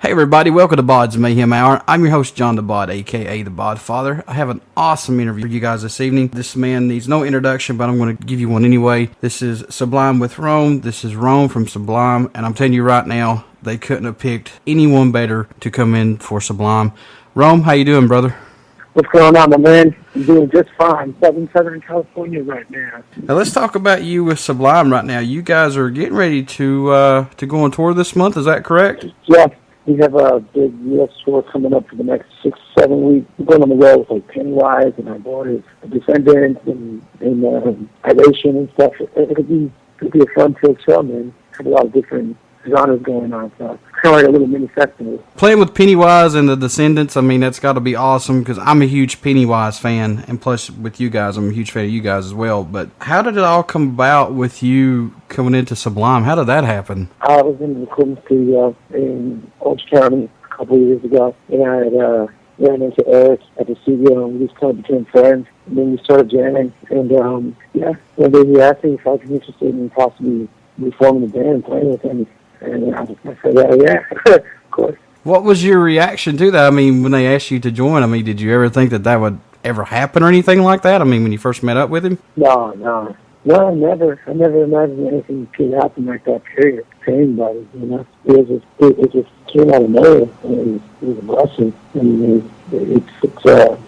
Hey everybody, welcome to BODS Mayhem Hour. I'm your host, John the Bod, aka the Bod Father. I have an awesome interview for you guys this evening. This man needs no introduction, but I'm going to give you one anyway. This is Sublime with Rome. This is Rome from Sublime, and I'm telling you right now, they couldn't have picked anyone better to come in for Sublime. Rome, how you doing, brother? What's going on, my man? I'm doing just fine. Southern California right now. Now let's talk about you with Sublime right now. You guys are getting ready to go on tour this month. Is that correct? Yeah. We have a big U.S. tour coming up for the next 6-7 weeks. We're going on the road with like Pennywise and our boys, Descendants and Iration and stuff. It'll be a fun-filled show, man. Have a lot of different genres going on, so it's kind of like a little mini festival. Playing with Pennywise and the Descendants, I mean, that's got to be awesome because I'm a huge Pennywise fan, and plus with you guys, I'm a huge fan of you guys as well. But how did it all come about with you coming into Sublime? How did that happen? I was in the recording studio in Orange County a couple of years ago, and I had ran into Eric at the studio, and we just kind of became friends. And then we started jamming, and one day he asked me if I was interested in possibly reforming the band, playing with him. And I said, yeah, of course. What was your reaction to that? I mean, when they asked you to join, I mean, did you ever think that would ever happen or anything like that? I mean, when you first met up with him? No, never. I never imagined anything could happen like that, period, to anybody, you know. It just came out of nowhere, and it was a blessing. I mean, it's the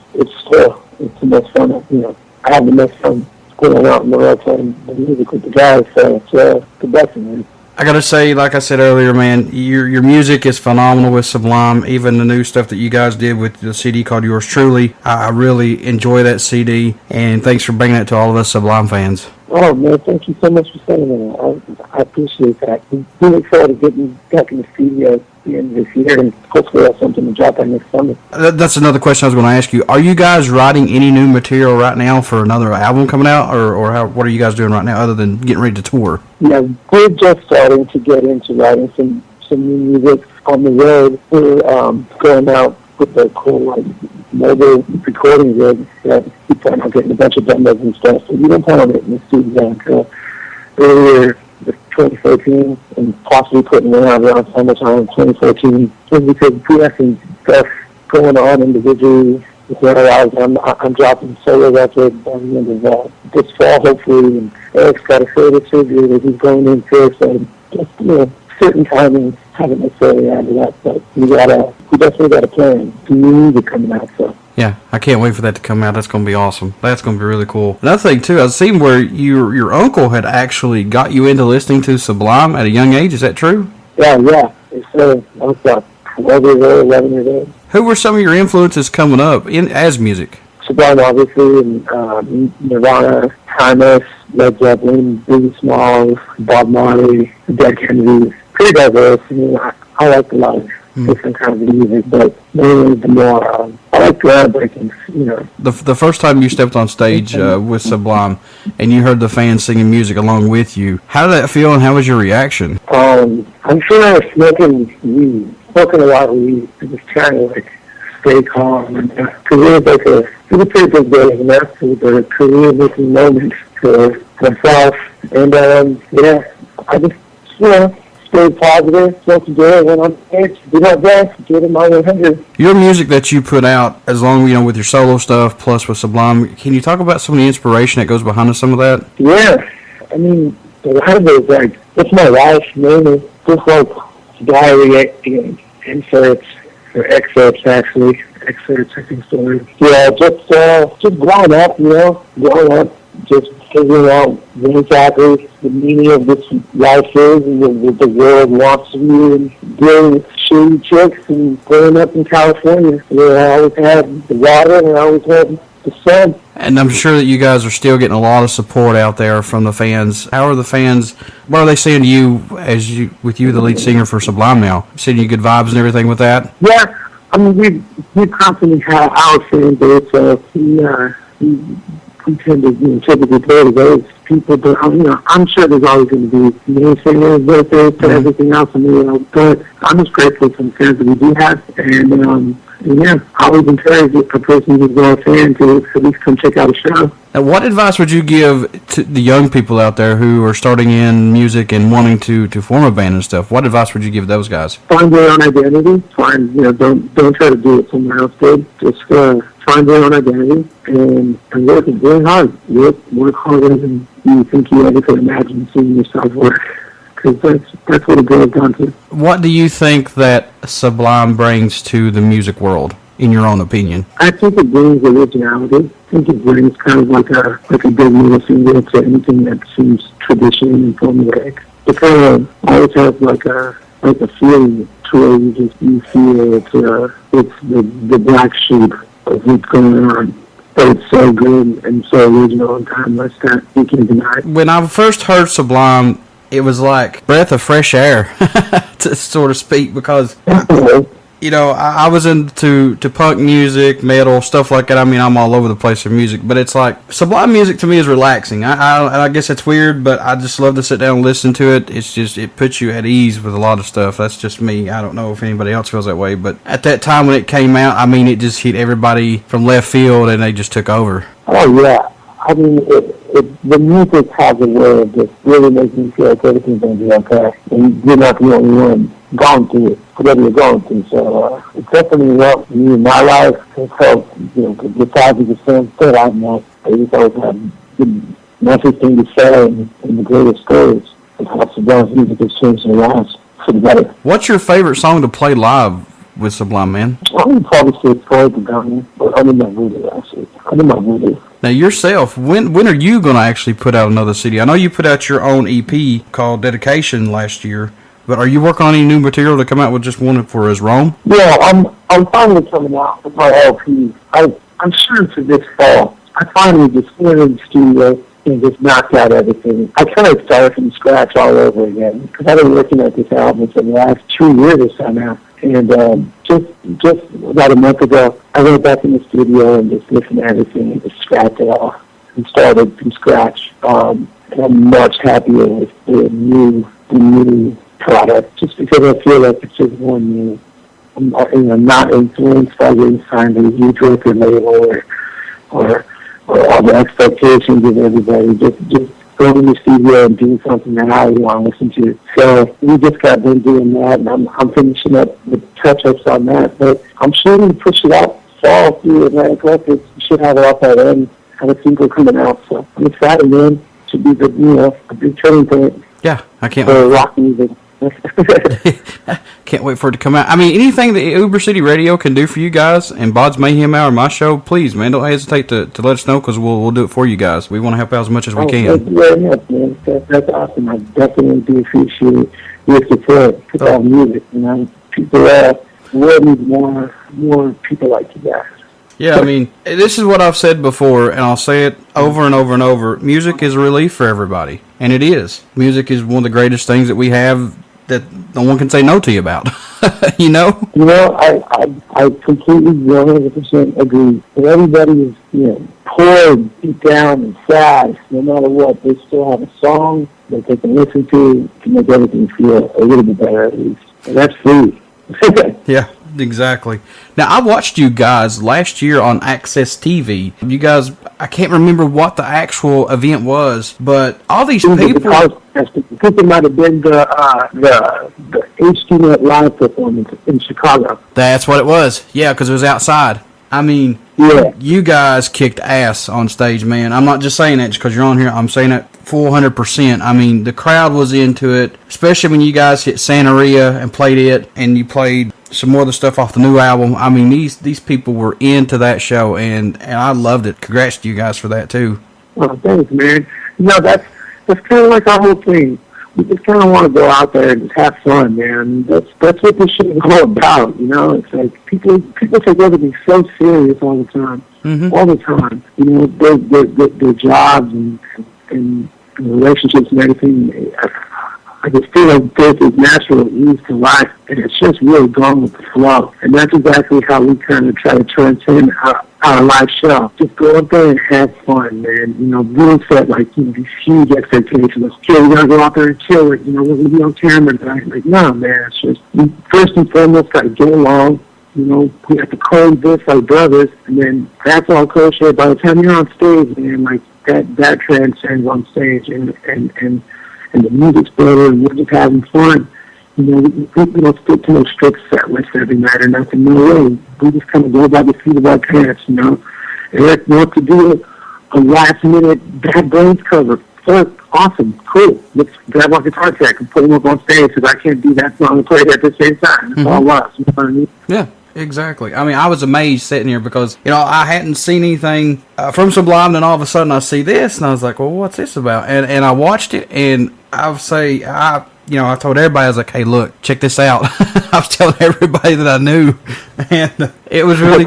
most fun, you know. I have the most fun going out in the road playing the music with the guys, so it's the blessing, man. I gotta say, like I said earlier, man, your music is phenomenal with Sublime. Even the new stuff that you guys did with the CD called Yours Truly, I really enjoy that CD, and thanks for bringing it to all of us Sublime fans. Oh, man, thank you so much for saying that. I appreciate that. We look forward to getting back in the studio at the end of this year, and hopefully have something to drop on next summer. That's another question I was going to ask you. Are you guys writing any new material right now for another album coming out, or what are you guys doing right now other than getting ready to tour? Yeah, we're just starting to get into writing some new music on the road. We're going out with a cool mobile recording rig that we plan on getting a bunch of demos and stuff. So we don't plan on it in the studio until earlier 2014, and possibly putting it out around summertime in 2014. Just because we have some stuff going on individually with our album. I'm dropping solo record by the end of this fall, hopefully. And Eric's got a further surgery that he's going into, so just, you know, certain timing haven't necessarily added up, but we definitely got a plan. Some new music coming out, so. Yeah, I can't wait for that to come out. That's going to be awesome. That's going to be really cool. Another thing, too, I've seen where your uncle had actually got you into listening to Sublime at a young age. Is that true? Yeah. I was about 12 years old, 11 years old. Who were some of your influences coming up as music? Sublime, obviously, and Nirvana, Timeless, Led Zeppelin, Biggie Smalls, Bob Marley, Dead Kennedys. Pretty diverse. I mean, I like a lot of different kinds of music, but mainly the more, I like groundbreaking, you know. The first time you stepped on stage with Sublime and you heard the fans singing music along with you, how did that feel and how was your reaction? I'm sure I was smoking a lot of weed, and just trying to, stay calm. And, because it was a pretty big day, and that's the career-making moment for myself. And, I just, stayed positive, smoked a joint, went on stage, did my best, did it my 100. Your music that you put out, as long with your solo stuff, plus with Sublime, can you talk about some of the inspiration that goes behind some of that? Yeah, I mean, a lot of it is it's my life, mainly, just diary inserts, or excerpts, actually, I think, stories. Yeah, just growing up, just figuring out what exactly the meaning of this life is and what the world wants of you, and dealing with shitty chicks, and growing up in California where I always had the water and I always had the sun. And I'm sure that you guys are still getting a lot of support out there from the fans. How are the fans, what are they saying to you with you, the lead singer for Sublime now? Sending you good vibes and everything with that? Yeah, I mean, we constantly have our fan base, so he we tend to, typically play to those people, but, I'm sure there's always going to be naysayers out there for everything else, but I'm just grateful for the fans that we do have, and yeah, I always encourage a person who's a fan to at least come check out a show. Now, what advice would you give to the young people out there who are starting in music and wanting to form a band and stuff? What advice would you give those guys? Find their own identity. Don't try to do what someone else did. Just find their own identity and work really hard. Work harder than you think you ever could imagine seeing yourself work. Because that's what it goes down to. What do you think that Sublime brings to the music world, in your own opinion? I think it brings originality. I think it brings kind of like a big middle finger to anything that seems traditional and formulaic. It kind of always has like a feeling to where you feel it's the black sheep of what's going on. But it's so good and so original and timeless that you can't deny it. When I first heard Sublime, it was like breath of fresh air, to sort of speak, because, I was into punk music, metal, stuff like that. I mean, I'm all over the place for music, but it's like Sublime music to me is relaxing. I guess it's weird, but I just love to sit down and listen to it. It's just, it puts you at ease with a lot of stuff. That's just me. I don't know if anybody else feels that way, but at that time when it came out, I mean, it just hit everybody from left field and they just took over. Oh, yeah. I mean, the music has a way of just really making you feel like everything's going to be okay. And you're not the only one going through it, whatever you're going through. So it definitely helped me in my life. It's helped, besides the fans that I've met, they just always have the nicest thing to say and the greatest stories. It helps the dance music has changed their lives for the better. What's your favorite song to play live with Sublime, man? I would probably say Floyd the Gunman, but I'm in my voodoo, actually. I'm in my voodoo. Now, yourself, when are you going to actually put out another CD? I know you put out your own EP called Dedication last year, but are you working on any new material to come out with just one for as Rome? Yeah, I'm finally coming out with my LP. I'm sure for this fall. I finally just went in the studio and just knocked out everything. I kind of started from scratch all over again, because I've been working at this album for the last 2 years or so now. And just about a month ago, I went back in the studio and just listened to everything and just scratched it off and started from scratch. And I'm much happier with the new product, just because I feel like it's just more new. I'm not influenced by getting signed to a huge record label or all the expectations of everybody. Just go in the studio and do something that I want to listen to. So we just got done doing that, and I'm finishing up the touch-ups on that. But I'm sure we push it out fall through Atlantic Records. We should have it off by then, have a single coming out. So I'm excited, man. Should be a big turning point. Yeah, I can't wait. For rock music. Can't wait for it to come out. I mean, anything that Uber City Radio can do for you guys and BODS Mayhem Hour, my show, please, man, don't hesitate to let us know, because we'll do it for you guys. We want to help out as much as we can. Thank you very much, man. That's awesome. I definitely do appreciate your support for our music. People, the world needs more people like you guys. Yeah, I mean, this is what I've said before, and I'll say it over and over and over. Music is a relief for everybody, and it is. Music is one of the greatest things that we have that no one can say no to you about. I completely 100% agree. But everybody is, poor, deep down, and sad. No matter what, they still have a song that they can listen to make everything feel a little bit better at least. And that's free. Yeah, exactly. Now, I watched you guys last year on Access TV. You guys, I can't remember what the actual event was, but all these people... I think it might have been the HDNet Live performance in Chicago. That's what it was. Yeah, because it was outside. I mean, You guys kicked ass on stage, man. I'm not just saying that just because you're on here. I'm saying it full 100%. I mean, the crowd was into it, especially when you guys hit Santeria and played it, and you played some more of the stuff off the new album. I mean, these people were into that show, and I loved it. Congrats to you guys for that, too. Well, thanks, man. That's kind of like our whole thing. We just kind of want to go out there and just have fun, man. That's what this shit is all about, It's like people take everything so serious all the time, all the time. Their jobs and relationships and everything. I just feel like there's this natural ease to life, and it's just really gone with the flow. And that's exactly how we kind of try to transcend our live show. Just go up there and have fun, man. You know, really set, like, you know, these huge expectations. Okay, we gotta go out there and kill it. You know, we're gonna be on camera tonight. Like, no, man, it's just, we first and foremost gotta get along. You know, we have to coexist like brothers, and then that's all kosher. By the time you're on stage, man, like, that transcends on stage, and the music's better, and we're just having fun. You know, we don't stick to no strict set list every night or nothing. No way. We just kind of go by the seat of our pants, you know. Eric wants to do a last-minute Bad Brains cover. So, awesome, cool. Let's grab our guitar tech and put him up on stage, because I can't do that song and play it at the same time. It's all us, you know what I mean? Yeah. Exactly. I mean, I was amazed sitting here because, you know, I hadn't seen anything from Sublime, and all of a sudden I see this, and I was like, well, what's this about? And I watched it, and I told everybody, I was like, hey, look, check this out. I was telling everybody that I knew, and it was really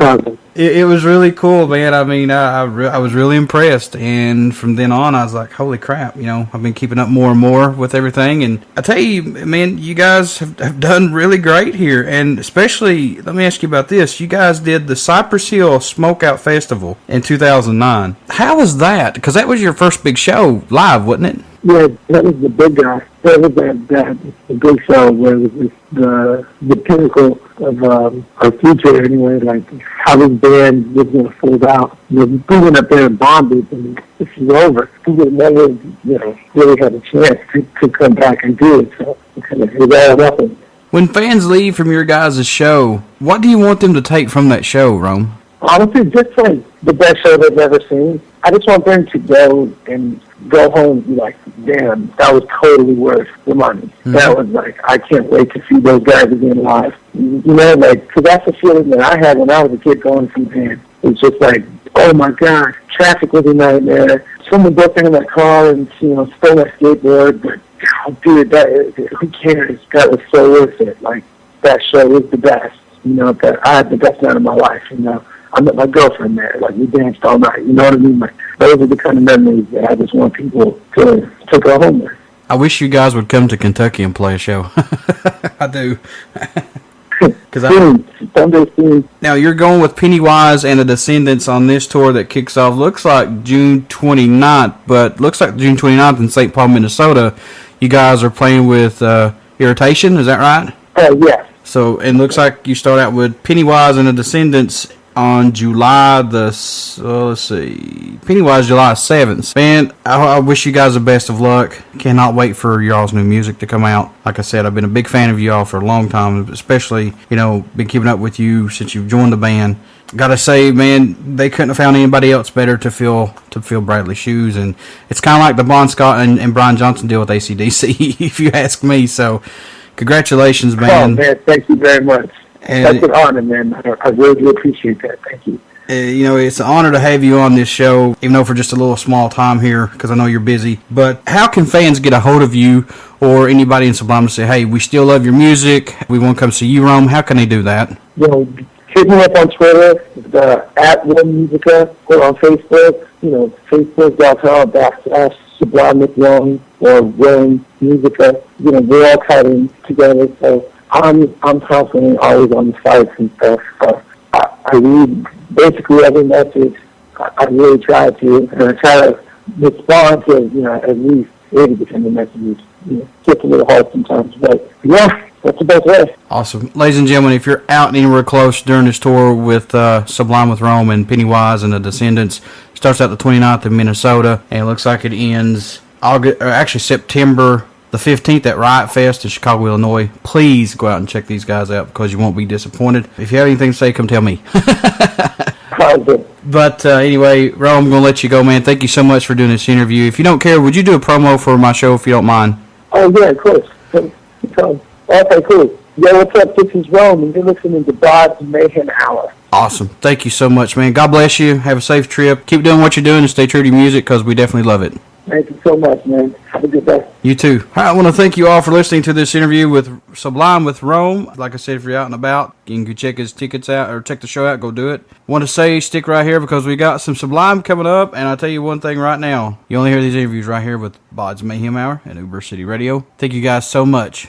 it was really cool, man. I mean, I was really impressed, and from then on, I was like, holy crap, you know, I've been keeping up more and more with everything, and I tell you, man, you guys have done really great here, and especially, let me ask you about this. You guys did the Cypress Hill Smokeout Festival in 2009. How was that? Because that was your first big show live, wasn't it? Yeah, that was the big guy. That was the big show where it was the pinnacle of our future anyway, like how this band was going to fold out. You know, we went up there and bombed it, and this is over. We would never, you know, really had a chance to come back and do it, so it kind of all happened. When fans leave from your guys' show, what do you want them to take from that show, Rome? Honestly, just like the best show they've ever seen. I just want them to go home and be like, damn, that was totally worth the money. Mm-hmm. That was like, I can't wait to see those guys again live. You know, like, because that's the feeling that I had when I was a kid going from band. It's just like, oh my God, traffic was a nightmare. Someone broke into my car and, you know, stole my skateboard, but, oh, dude, who cares? That was so worth it. Like, that show was the best. You know, that I had the best night of my life, you know. I met my girlfriend there. Like, we danced all night. You know what I mean? Like, those are the kind of memories that I just want people to go home with. I wish you guys would come to Kentucky and play a show. I do. Now, you're going with Pennywise and the Descendants on this tour that kicks off, looks like June 29th, but looks like June 29th in St. Paul, Minnesota. You guys are playing with Irritation, is that right? Yes. So, it looks like you start out with Pennywise and the Descendants on July Pennywise July 7th. Man, I wish you guys the best of luck. Cannot wait for y'all's new music to come out. Like I said, I've been a big fan of y'all for a long time, especially, you know, been keeping up with you since you've joined the band. Gotta say, man, they couldn't have found anybody else better to fill Bradley's shoes, and it's kind of like the Bon Scott and Brian Johnson deal with AC/DC, if you ask me. So, congratulations, man. Oh, man, thank you very much. And that's an honor, man. I really do appreciate that. Thank you. You know, it's an honor to have you on this show, even though for just a little small time here, because I know you're busy. But how can fans get a hold of you or anybody in Sublime to say, hey, we still love your music, we want to come see you, Rome? How can they do that? You know, hit me up on Twitter, at Rome Musica, or on Facebook, you know, facebook.com/Sublime with Rome or Rome Musica. You know, we're all tied in together, so I'm constantly always on the sites and stuff. I read basically every message. I really try to, and I try to respond to, you know, at least 80% of the messages. You know, it gets a little hard sometimes, but yeah, that's the best way. Awesome. Ladies and gentlemen, if you're out anywhere close during this tour with Sublime with Rome and Pennywise and the Descendants, it starts out the 29th in Minnesota, and it looks like it ends September the 15th at Riot Fest in Chicago, Illinois. Please go out and check these guys out because you won't be disappointed. If you have anything to say, come tell me. But anyway, Rome, I'm going to let you go, man. Thank you so much for doing this interview. If you don't care, would you do a promo for my show if you don't mind? Oh, yeah, of course. Okay, cool. Yeah, what's up? This is Rome, and you're listening to BODS Mayhem Hour. Awesome. Thank you so much, man. God bless you. Have a safe trip. Keep doing what you're doing and stay true to your music because we definitely love it. Thank you so much, man. Have a good day. You too. I want to thank you all for listening to this interview with Sublime with Rome. Like I said, if you're out and about, you can check his tickets out or check the show out. Go do it. Want to say, stick right here because we got some Sublime coming up. And I'll tell you one thing right now. You only hear these interviews right here with BODS Mayhem Hour and Uber City Radio. Thank you guys so much.